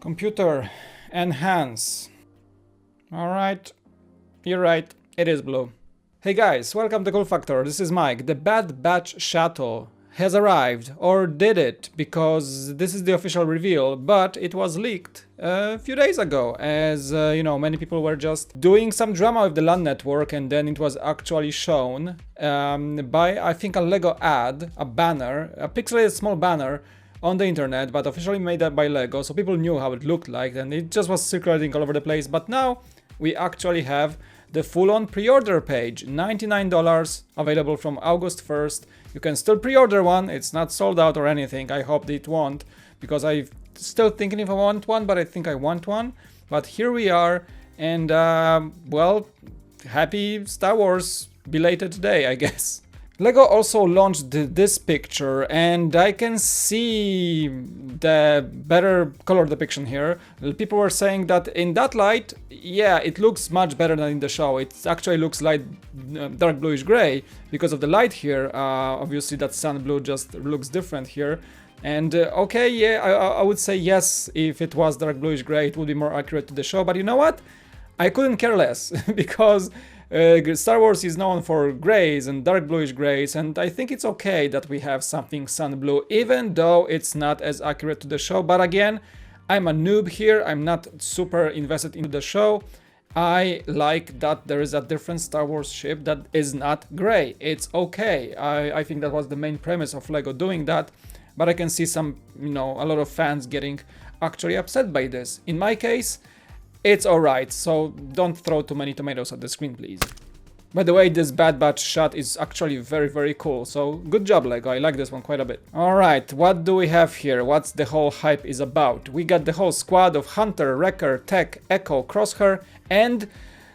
Computer, enhance. Alright, you're right, it is blue. Hey guys, welcome to Cool Factor, this is Mike. The Bad Batch Shuttle has arrived, or did it, because this is the official reveal, but it was leaked a few days ago, as many people were just doing some drama with the LAN network, and then it was actually shown by, I think, a Lego ad, a banner, a pixelated small banner on the internet, but officially made up by Lego, so people knew how it looked like, and it just was circulating all over the place. But now we actually have the full-on pre-order page, $99, available from August 1st. You can still pre-order one, it's not sold out or anything. I hope it won't, because I'm still thinking if I want one, but I think I want one. But here we are, and well, happy Star Wars belated day, I guess. Lego also launched this picture, and I can see the better color depiction here. People were saying that in that light, yeah, it looks much better than in the show. It actually looks like dark bluish gray because of the light here. Obviously that sun blue just looks different here. And okay, yeah, I would say yes, if it was dark bluish gray, it would be more accurate to the show. But you know what? I couldn't care less because Star Wars is known for grays and dark bluish grays, and I think it's okay that we have something sun blue, even though it's not as accurate to the show. But again, I'm a noob here, I'm not super invested in the show. I like that there is a different Star Wars ship that is not gray. It's okay. I think that was the main premise of Lego doing that, but I can see some, a lot of fans getting actually upset by this. In my case, it's alright, so don't throw too many tomatoes at the screen, please. By the way, this Bad Batch shot is actually very, very cool, so good job, Lego. I like this one quite a bit. Alright, what do we have here? What's the whole hype is about? We got the whole squad of Hunter, Wrecker, Tech, Echo, Crosshair, and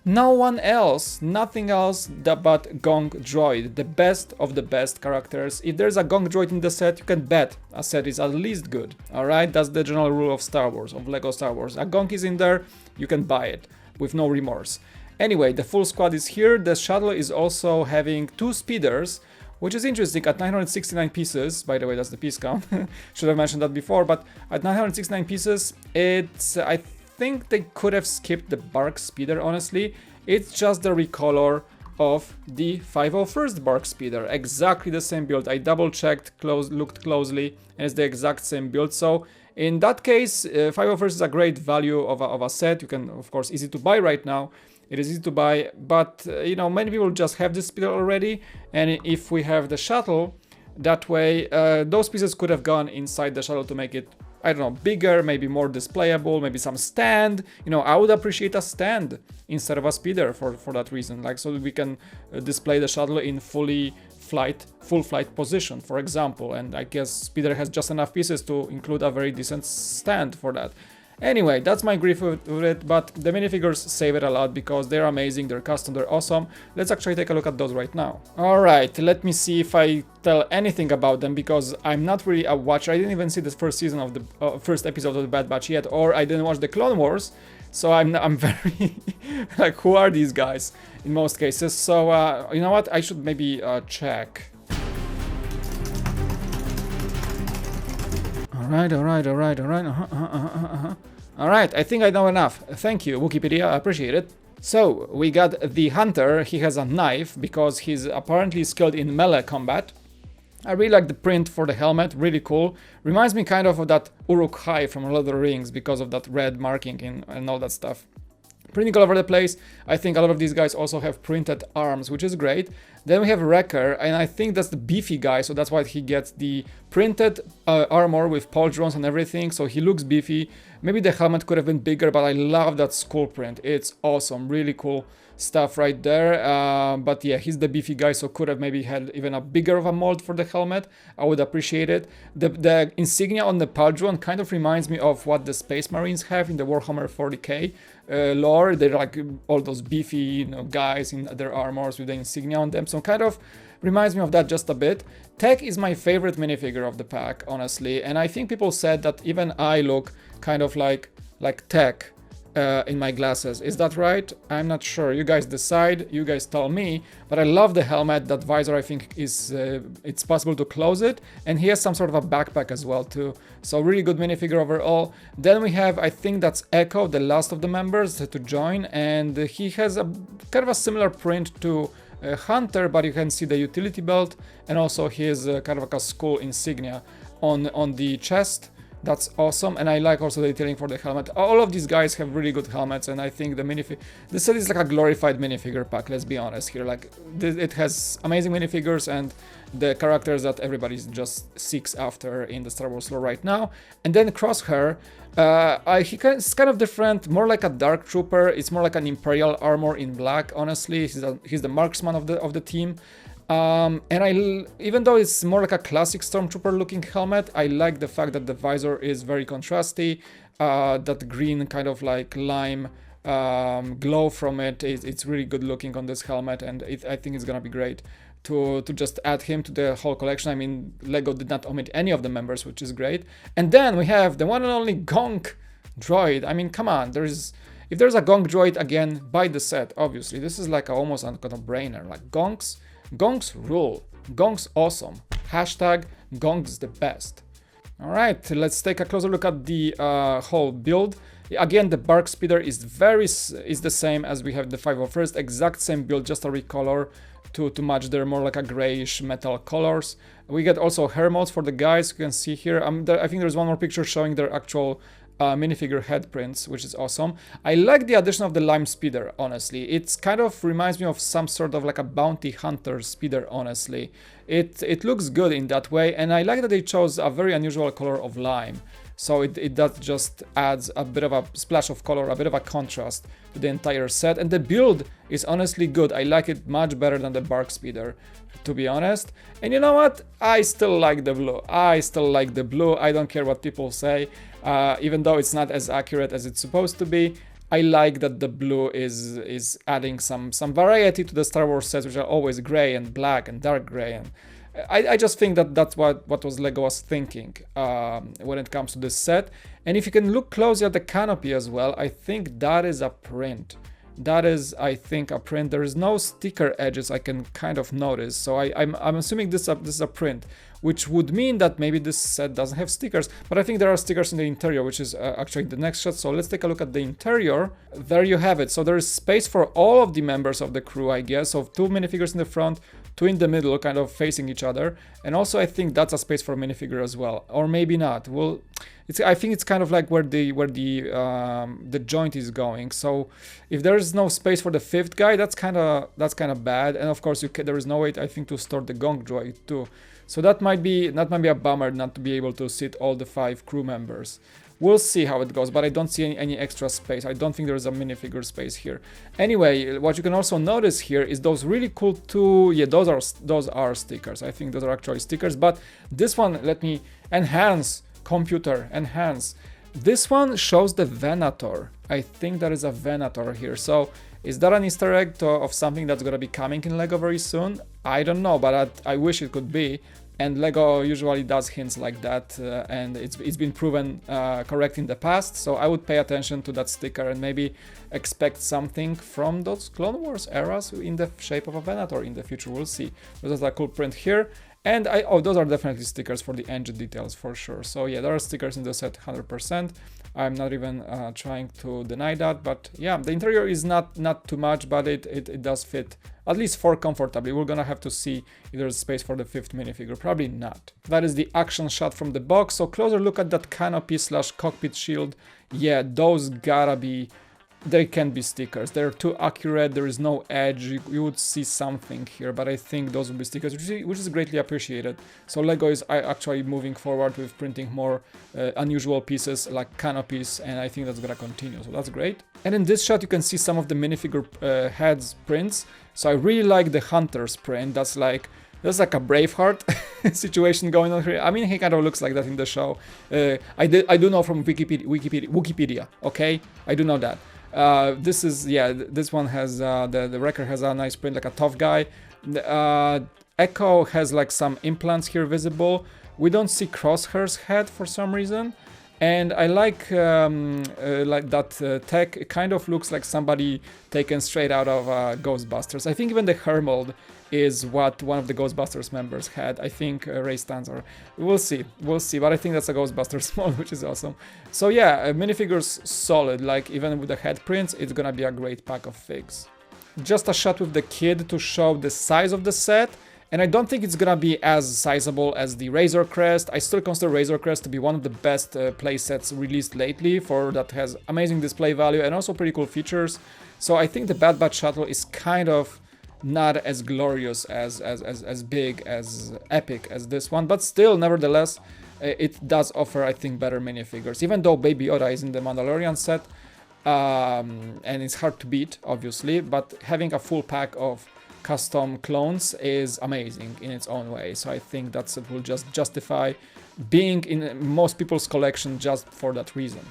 no one else, nothing else but GONK Droid, the best of the best characters. If there's a GONK Droid in the set, you can bet a set is at least good. Alright, that's the general rule of Star Wars, of Lego Star Wars. A GONK is in there, you can buy it with no remorse. Anyway, the full squad is here. The shuttle is also having 2 speeders, which is interesting, at 969 pieces. By the way, that's the piece count. Should have mentioned that before, but at 969 pieces, it's, I think they could have skipped the Bark speeder, honestly. It's just the recolor of the 501st Bark speeder. Exactly the same build. I double checked, looked closely, and it's the exact same build. So in that case, 501st is a great value of a set. You can, of course, easy to buy right now. It is easy to buy, but many people just have this speeder already, and if we have the shuttle, that way those pieces could have gone inside the shuttle to make it, I don't know, bigger, maybe more displayable, maybe some stand. I would appreciate a stand instead of a speeder for that reason, like so that we can display the shuttle in full flight position, for example. And I guess speeder has just enough pieces to include a very decent stand for that. Anyway, that's my grief with it, but the minifigures save it a lot because they're amazing, they're custom, they're awesome. Let's actually take a look at those right now. Alright, let me see if I tell anything about them, because I'm not really a watcher. I didn't even see the first season of the first episode of the Bad Batch yet, or I didn't watch the Clone Wars, so I'm very like, who are these guys in most cases? So you know what, I should maybe check. Alright. Alright, I think I know enough. Thank you, Wikipedia, I appreciate it. So, we got the Hunter. He has a knife because he's apparently skilled in melee combat. I really like the print for the helmet, really cool. Reminds me kind of that Uruk-hai from Lord of the Rings because of that red marking and all that stuff. Printing all over the place. I think a lot of these guys also have printed arms, which is great. Then we have Wrecker, and I think that's the beefy guy, so that's why he gets the printed armor with pauldrons and everything, so he looks beefy. Maybe the helmet could have been bigger, but I love that skull print. It's awesome, really cool stuff right there. But yeah, he's the beefy guy, so could have maybe had even a bigger of a mold for the helmet. I would appreciate it. The insignia on the pauldron kind of reminds me of what the Space Marines have in the Warhammer 40k lore. They're like all those beefy guys in their armors with the insignia on them, so kind of reminds me of that just a bit. Tech is my favorite minifigure of the pack, honestly, and I think people said that even I look kind of like Tech in my glasses. Is that right? I'm not sure. You guys decide. You guys tell me. But I love the helmet. That visor, I think, is it's possible to close it. And he has some sort of a backpack as well too. So really good minifigure overall. Then we have, I think that's Echo, the last of the members to join. And he has a kind of a similar print to Hunter, but you can see the utility belt. And also his kind of like a skull insignia on the chest. That's awesome, and I like also the detailing for the helmet. All of these guys have really good helmets, and I think the this set is like a glorified minifigure pack, let's be honest here. Like, it has amazing minifigures and the characters that everybody just seeks after in the Star Wars lore right now. And then Crosshair, it's kind of different, more like a Dark Trooper. It's more like an Imperial armor in black, honestly. He's the marksman of the team. And even though it's more like a classic Stormtrooper looking helmet, I like the fact that the visor is very contrasty. That green kind of like lime glow from it, it's really good looking on this helmet, and I think it's gonna be great to just add him to the whole collection. I mean, LEGO did not omit any of the members, which is great. And then we have the one and only GONK Droid. I mean, come on, if there's a GONK Droid, again, buy the set, obviously. This is like almost a no-brainer. Like, Gonks rule. Gonks awesome. Hashtag Gonks the best. Alright, let's take a closer look at the whole build. Again, the Bark Speeder is the same as we have the 501st. Exact same build, just a recolor to match their more like a grayish metal colors. We get also hair modes for the guys. You can see here. I think there's one more picture showing their actual minifigure head prints, which is awesome. I like the addition of the lime speeder, honestly. It's kind of reminds me of some sort of like a bounty hunter speeder, honestly. It looks good in that way, and I like that they chose a very unusual color of lime. So it does just adds a bit of a splash of color, a bit of a contrast to the entire set. And the build is honestly good. I like it much better than the Bark Speeder, to be honest. And you know what? I still like the blue. I don't care what people say. Even though it's not as accurate as it's supposed to be, I like that the blue is adding some variety to the Star Wars sets, which are always gray and black and dark gray. And I just think that that's what was LEGO was thinking when it comes to this set. And if you can look closely at the canopy as well, I think that is a print. That is, I think, a print. There is no sticker edges I can kind of notice. So I'm assuming this is a print, which would mean that maybe this set doesn't have stickers. But I think there are stickers in the interior, which is actually the next shot. So let's take a look at the interior. There you have it. So there is space for all of the members of the crew, I guess. So 2 minifigures in the front, 2 in the middle, kind of facing each other. And also I think that's a space for a minifigure as well, or maybe not. Well, I think it's kind of like where the joint is going. So if there is no space for the 5th guy, that's kind of bad. And of course there is no way, I think, to store the GONK Droid too. So that might be a bummer not to be able to sit all the 5 crew members. We'll see how it goes, but I don't see any extra space. I don't think there's a minifigure space here. Anyway, what you can also notice here is those really cool 2, yeah, those are stickers. I think those are actually stickers, but this one, let me enhance, computer, enhance. This one shows the Venator. I think there is a Venator here. So is that an Easter egg of something that's gonna be coming in LEGO very soon? I don't know, but I wish it could be. And LEGO usually does hints like that, and it's been proven correct in the past, so I would pay attention to that sticker and maybe expect something from those Clone Wars eras in the shape of a Venator in the future. We'll see. There's a cool print here, and those are definitely stickers for the engine details for sure. So yeah, there are stickers in the set 100%. I'm not even trying to deny that, but yeah, the interior is not too much, but it does fit at least 4 comfortably. We're gonna have to see if there's space for the 5th minifigure. Probably not. That is the action shot from the box. So closer look at that canopy / cockpit shield. Yeah, those gotta be, they can be stickers. They're too accurate. There is no edge. You would see something here, but I think those would be stickers, which is greatly appreciated. So LEGO is actually moving forward with printing more unusual pieces like canopies, and I think that's gonna continue. So that's great. And in this shot, you can see some of the minifigure heads prints. So I really like the Hunter's print. That's like a Braveheart situation going on here. I mean, he kind of looks like that in the show. I do know from Wikipedia. Okay, I do know that. This one has the Wrecker has a nice print, like a tough guy. Echo has like some implants here visible. We don't see Crosshair's head for some reason. And I like that tech. It kind of looks like somebody taken straight out of Ghostbusters. I think even the Hermold is what one of the Ghostbusters members had. I think Ray Stanzer. We'll see, but I think that's a Ghostbusters mold, which is awesome. So yeah, minifigures solid, like even with the head prints, it's gonna be a great pack of figs. Just a shot with the kid to show the size of the set. And I don't think it's gonna be as sizable as the Razor Crest. I still consider Razor Crest to be one of the best playsets released lately, for that has amazing display value and also pretty cool features. So I think the Bad Batch Shuttle is kind of not as glorious, as big, as epic as this one, but still, nevertheless, it does offer, I think, better minifigures. Even though Baby Yoda is in the Mandalorian set, and it's hard to beat, obviously, but having a full pack of custom clones is amazing in its own way. So I think that it will just justify being in most people's collection just for that reason.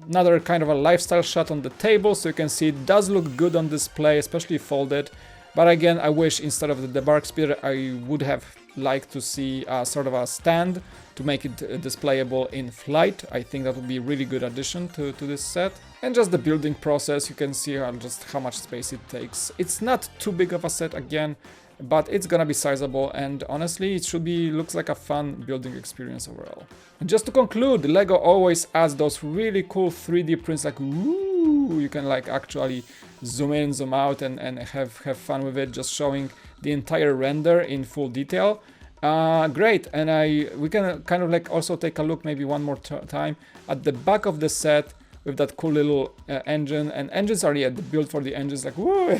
Another kind of a lifestyle shot on the table, so you can see it does look good on display, especially folded. But again, I wish instead of the Bark Speeder, I would have liked to see sort of a stand to make it displayable in flight. I think that would be a really good addition to this set. And just the building process, you can see just how much space it takes. It's not too big of a set again, but it's gonna be sizable, and honestly, it should be, looks like a fun building experience overall. And just to conclude, LEGO always adds those really cool 3D prints, like woo, you can like actually zoom in, zoom out, and have fun with it, just showing the entire render in full detail. Great, and we can kind of like also take a look maybe one more time at the back of the set with that cool little engine, and engines are the build for the engines, like whoa,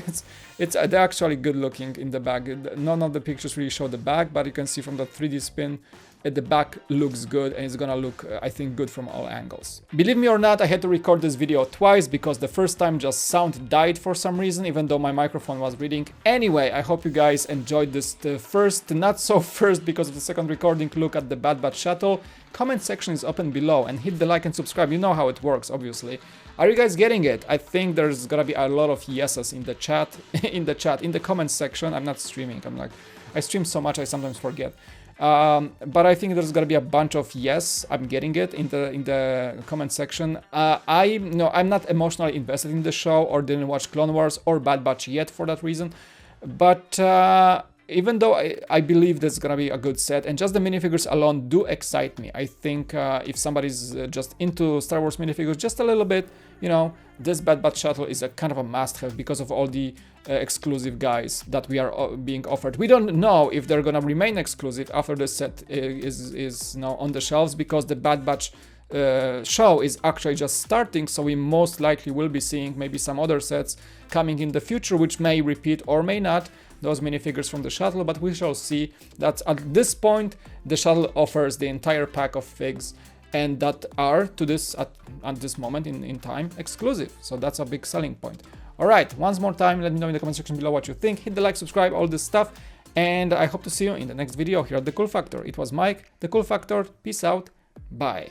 they're actually good looking in the back. None of the pictures really show the back, but you can see from the 3D spin the back looks good, and it's gonna look, I think, good from all angles. Believe me or not, I had to record this video twice because the first time just sound died for some reason, even though my microphone was reading. Anyway, I hope you guys enjoyed this first, not so first because of the second recording, look at the Bad Batch Shuttle. Comment section is open below, and hit the like and subscribe. You know how it works, obviously. Are you guys getting it? I think there's gonna be a lot of yeses in the chat, in the comment section. I'm not streaming. I stream so much I sometimes forget. But I think there's gonna be a bunch of yes, I'm getting it in the comment section. I'm not emotionally invested in the show, or didn't watch Clone Wars or Bad Batch yet for that reason. But even though I believe there's gonna be a good set, and just the minifigures alone do excite me. I think if somebody's just into Star Wars minifigures just a little bit, you know, this Bad Batch Shuttle is a kind of a must-have because of all the exclusive guys that we are being offered. We don't know if they're gonna remain exclusive after the set is now on the shelves, because the Bad Batch show is actually just starting, so we most likely will be seeing maybe some other sets coming in the future, which may repeat or may not those minifigures from the shuttle, but we shall see. That at this point the shuttle offers the entire pack of figs, and that are to this at this moment in time exclusive, so that's a big selling point. All right, once more time, let me know in the comment section below what you think. Hit the like, subscribe, all this stuff, and I hope to see you in the next video here at The Cool Factor. It was Mike, The Cool Factor. Peace out, bye.